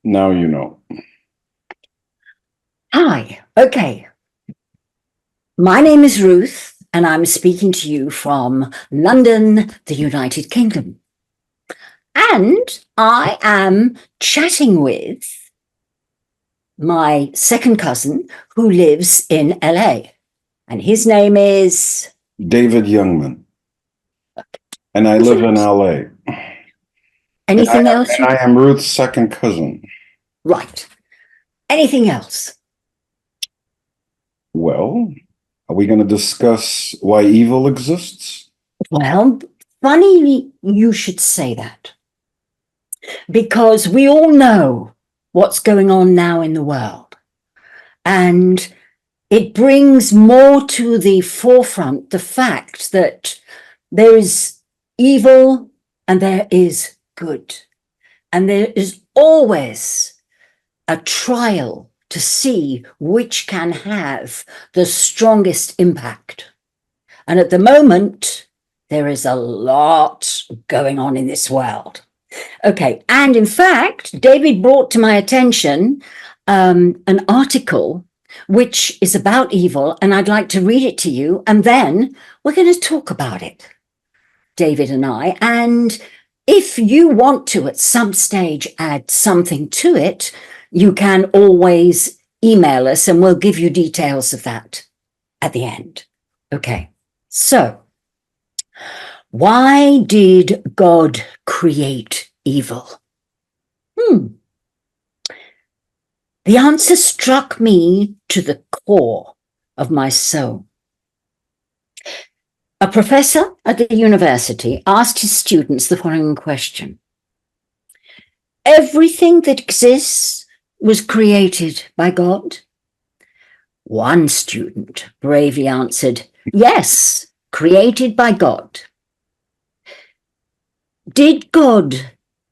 Now you know. Hi, okay. My name is Ruth, and I'm speaking to you from London, the United Kingdom. And I am chatting with my second cousin who lives in LA. And his name is David Youngman. And I live in LA. Anything else? I am Ruth's second cousin. Right. Anything else? Well, are we going to discuss why evil exists? Well, funny you should say that. Because we all know what's going on now in the world. And it brings more to the forefront the fact that there is evil and there is good. And there is always a trial to see which can have the strongest impact. And at the moment, there is a lot going on in this world. Okay, and in fact, David brought to my attention an article which is about evil, and I'd like to read it to you, and then we're going to talk about it, David and I. And if you want to at some stage add something to it, you can always email us and we'll give you details of that at the end. Okay, so why did God create evil? The answer struck me to the core of my soul. A professor at the university asked his students the following question. Everything that exists was created by God? One student bravely answered, yes, created by God. Did God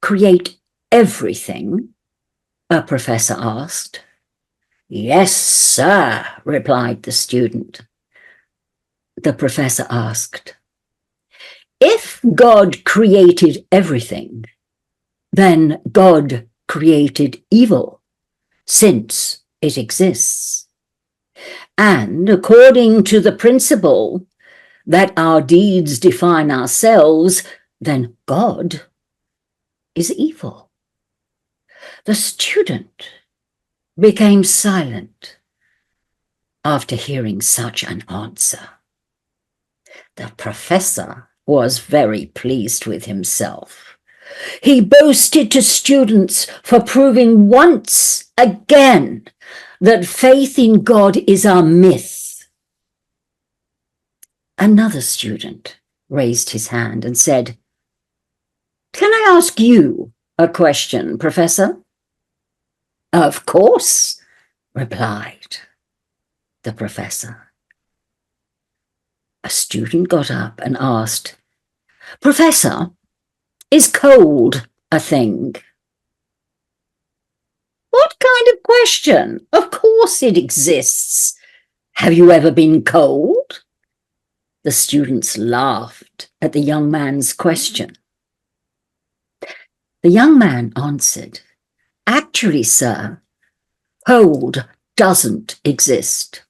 create everything? A professor asked. Yes, sir, replied the student. The professor asked, if God created everything, then God created evil, since it exists. And according to the principle that our deeds define ourselves, then God is evil. The student became silent after hearing such an answer. The professor was very pleased with himself. He boasted to students for proving once again that faith in God is a myth. Another student raised his hand and said, can I ask you a question, Professor? Of course, replied the professor. A student got up and asked, Professor, is cold a thing? What kind of question? Of course it exists. Have you ever been cold? The students laughed at the young man's question. The young man answered, actually, sir, cold doesn't exist.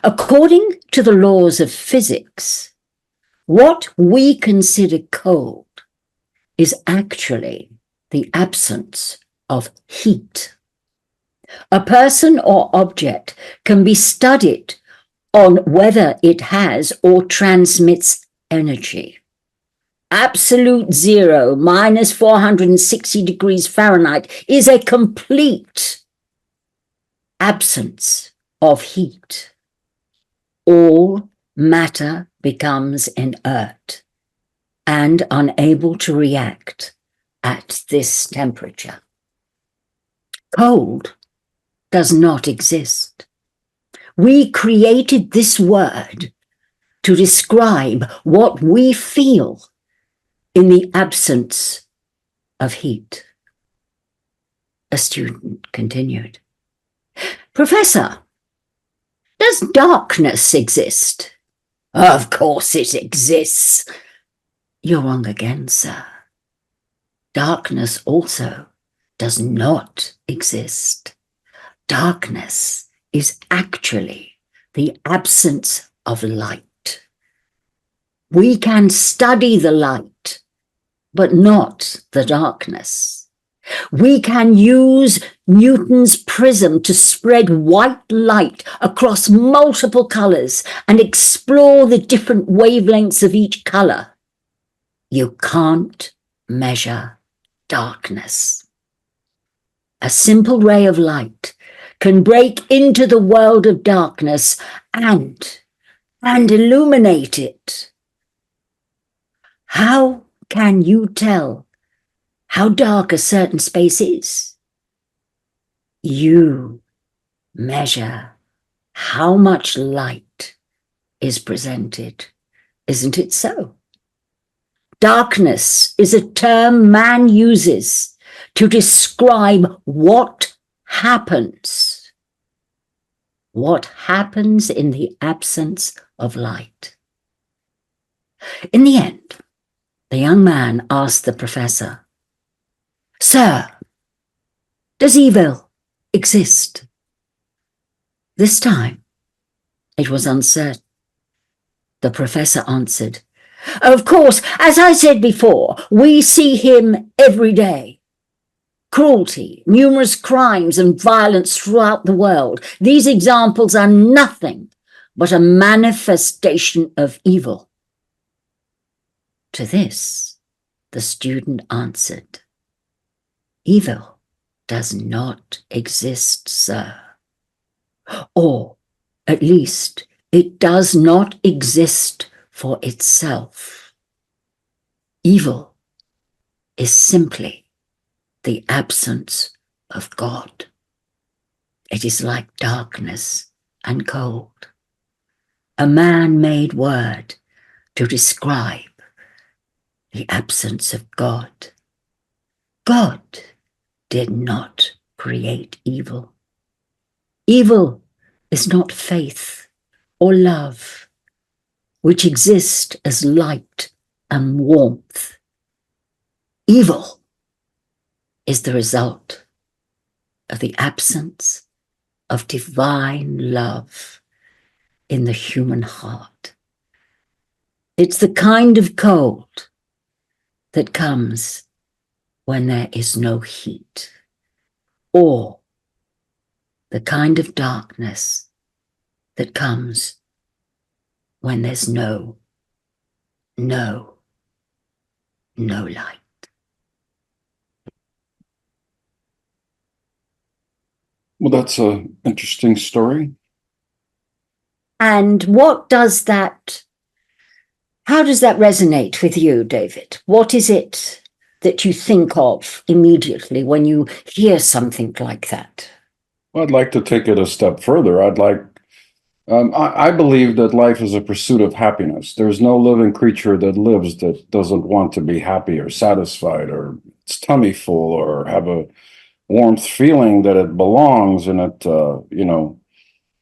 According to the laws of physics, what we consider cold is actually the absence of heat. A person or object can be studied on whether it has or transmits energy. Absolute zero, minus 460 degrees Fahrenheit, is a complete absence of heat. All matter becomes inert and unable to react at this temperature. Cold does not exist. We created this word to describe what we feel in the absence of heat. A student continued, Professor, does darkness exist? Of course it exists. You're wrong again, sir. Darkness also does not exist. Darkness is actually the absence of light. We can study the light, but not the darkness. We can use Newton's prism to spread white light across multiple colors and explore the different wavelengths of each color. You can't measure darkness. A simple ray of light can break into the world of darkness and illuminate it. How can you tell how dark a certain space is? You measure how much light is presented. Isn't it so? Darkness is a term man uses to describe what happens. What happens in the absence of light. In the end, the young man asked the professor, "Sir, does evil exist?" This time, it was uncertain. The professor answered, "Of course, as I said before, we see him every day. Cruelty, numerous crimes and violence throughout the world. These examples are nothing but a manifestation of evil." To this, the student answered, "Evil does not exist, sir. Or, at least, it does not exist for itself. Evil is simply the absence of God. It is like darkness and cold, a man-made word to describe the absence of God. God did not create evil. Evil is not faith or love, which exist as light and warmth. Evil is the result of the absence of divine love in the human heart. It's the kind of cold that comes when there is no heat, or the kind of darkness that comes when there's no light. Well, that's an interesting story. And how does that resonate with you, David? What is it that you think of immediately when you hear something like that? Well, I'd like to take it a step further. I believe that life is a pursuit of happiness. There's no living creature that lives that doesn't want to be happy or satisfied or its tummy full or have a warmth feeling that it belongs and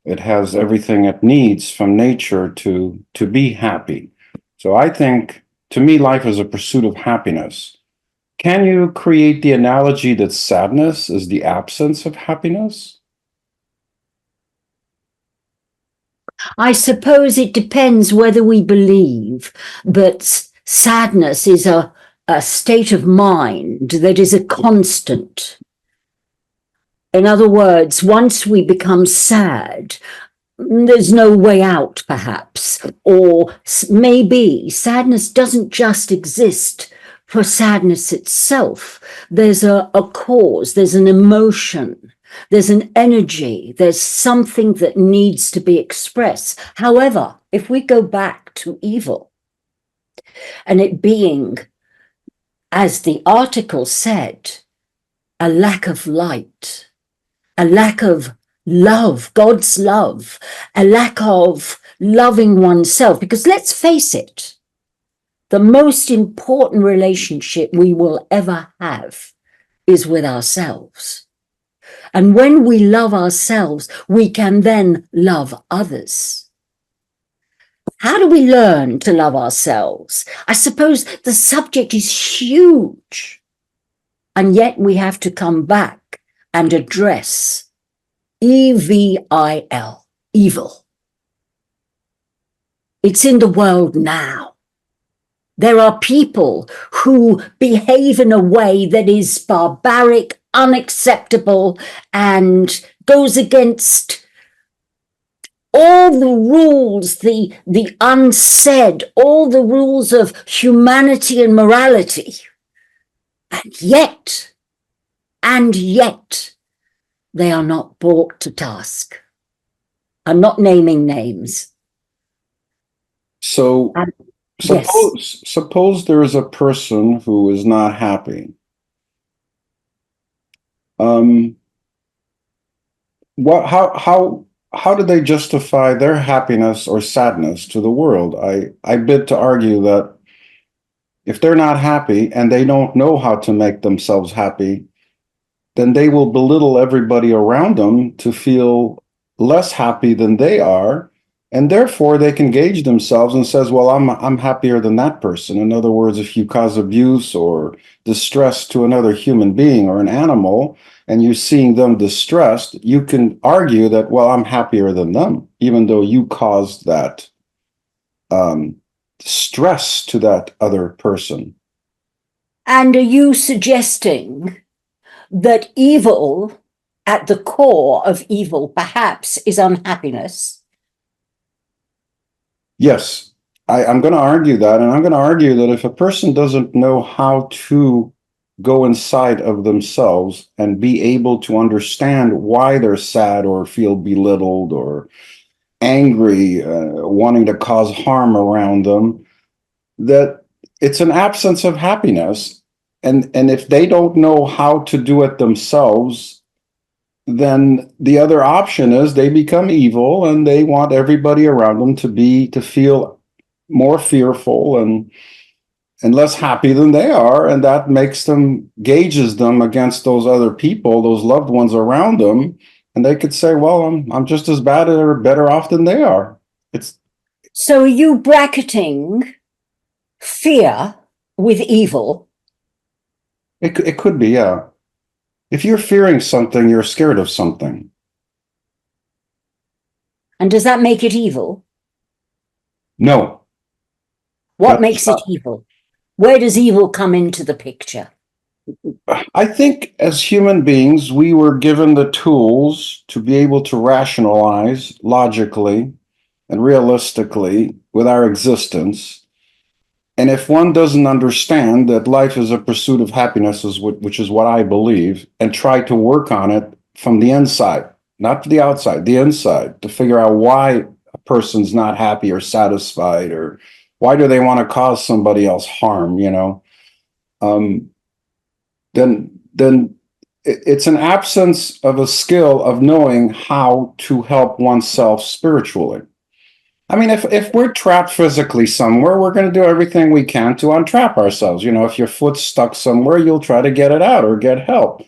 it has everything it needs from nature to be happy. So I think, to me, life is a pursuit of happiness. Can you create the analogy that sadness is the absence of happiness? I suppose it depends whether we believe that sadness is a state of mind that is a constant. In other words, once we become sad, there's no way out, perhaps. Or maybe sadness doesn't just exist for sadness itself. There's a cause, there's an emotion, there's an energy, there's something that needs to be expressed. However, if we go back to evil and it being, as the article said, a lack of light, a lack of love, God's love, a lack of loving oneself. Because let's face it, the most important relationship we will ever have is with ourselves. And when we love ourselves, we can then love others. How do we learn to love ourselves? I suppose the subject is huge. And yet we have to come back and address evil, evil. It's in the world now. There are people who behave in a way that is barbaric, unacceptable, and goes against all the rules, the unsaid, all the rules of humanity and morality. And yet, they are not brought to task. I'm not naming names. So suppose there is a person who is not happy. How do they justify their happiness or sadness to the world? I bid to argue that if they're not happy and they don't know how to make themselves happy, then they will belittle everybody around them to feel less happy than they are. And therefore they can gauge themselves and says, well, I'm happier than that person. In other words, if you cause abuse or distress to another human being or an animal, and you're seeing them distressed, you can argue that, well, I'm happier than them, even though you caused that stress to that other person. And are you suggesting that evil, at the core of evil, perhaps, is unhappiness? Yes, I'm going to argue that. And I'm going to argue that if a person doesn't know how to go inside of themselves and be able to understand why they're sad or feel belittled or angry, wanting to cause harm around them, that it's an absence of happiness. And if they don't know how to do it themselves, then the other option is they become evil and they want everybody around them to feel more fearful and less happy than they are, and that gauges them against those other people, those loved ones around them, and they could say, well, I'm just as bad or better off than they are. So are you bracketing fear with evil? It could be, yeah. If you're fearing something, you're scared of something. And does that make it evil? No. What makes it evil? Where does evil come into the picture? I think as human beings, we were given the tools to be able to rationalize logically and realistically with our existence. And if one doesn't understand that life is a pursuit of happiness, which is what I believe, and try to work on it from the inside, not the outside, the inside, to figure out why a person's not happy or satisfied, or why do they want to cause somebody else harm, then it's an absence of a skill of knowing how to help oneself spiritually. I mean, if we're trapped physically somewhere, we're going to do everything we can to untrap ourselves. If your foot's stuck somewhere, you'll try to get it out or get help.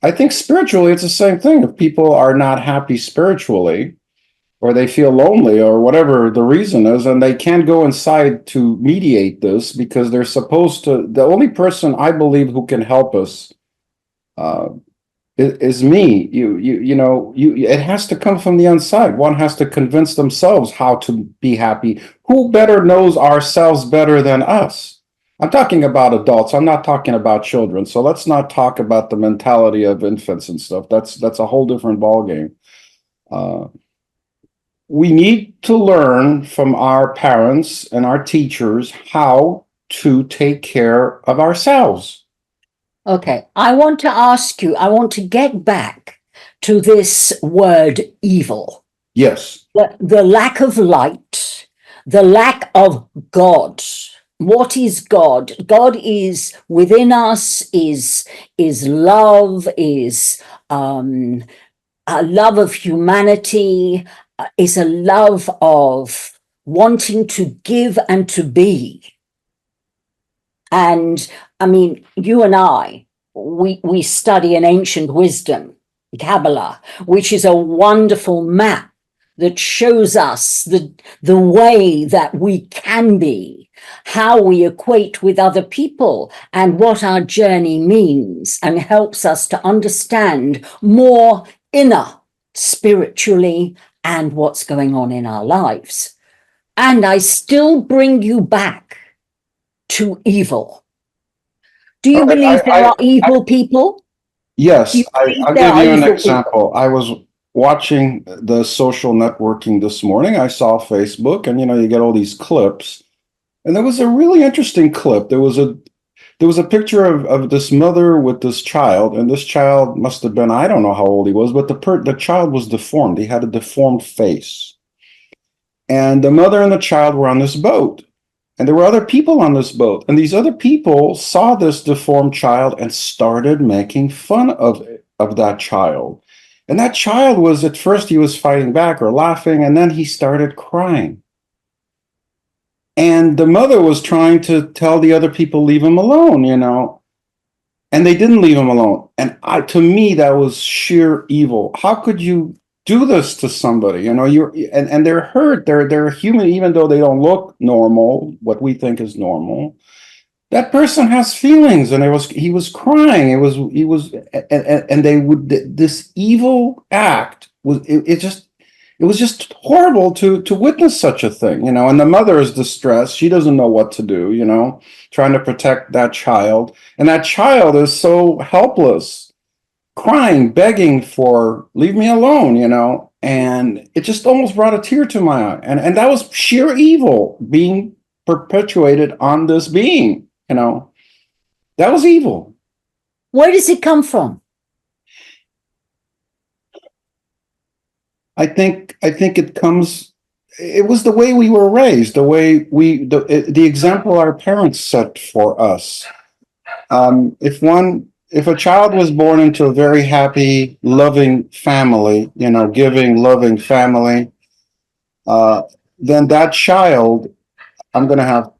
I think spiritually, it's the same thing. If people are not happy spiritually, or they feel lonely, or whatever the reason is, and they can't go inside to mediate this because they're supposed to, the only person I believe who can help us is me. It has to come from the inside. One has to convince themselves how to be happy. Who better knows ourselves better than us? I'm talking about adults. I'm not talking about children. So let's not talk about the mentality of infants and stuff. That's a whole different ballgame. We need to learn from our parents and our teachers how to take care of ourselves. Okay, I want to get back to this word evil. Yes. The lack of light, the lack of God. What is God? God is within us, is love, is a love of humanity, is a love of wanting to give and to be. And I mean, you and I, we study an ancient wisdom, Kabbalah, which is a wonderful map that shows us the way that we can be. how we equate with other people and what our journey means, and helps us to understand more inner spiritually and what's going on in our lives. And I still bring you back to evil. Do you All right, believe there are evil people? Do you yes, believe I'll there give are you an evil people? example. I was watching the social networking this morning. I saw Facebook, and you get all these clips, and there was a really interesting clip. There was a picture of this mother with this child, and this child must have been, I don't know how old he was, but the child was deformed. He had a deformed face. And the mother and the child were on this boat. And there were other people on this boat. And these other people saw this deformed child and started making fun of that child. And that child was, at first, he was fighting back or laughing, and then he started crying. And the mother was trying to tell the other people, leave him alone. And they didn't leave him alone. And to me, that was sheer evil. How could you do this to somebody? And they're hurt. They're human, even though they don't look normal, what we think is normal. That person has feelings, and he was crying. And they would, this evil act it was just horrible to witness such a thing. And the mother is distressed. She doesn't know what to do, trying to protect that child. And that child is so helpless, crying, begging for, leave me alone. And it just almost brought a tear to my eye. And that was sheer evil being perpetuated on this being. That was evil. Where does it come from? I think it was the way we were raised, the example our parents set for us. If a child was born into a very happy, loving family, giving, loving family, then that child, I'm going to have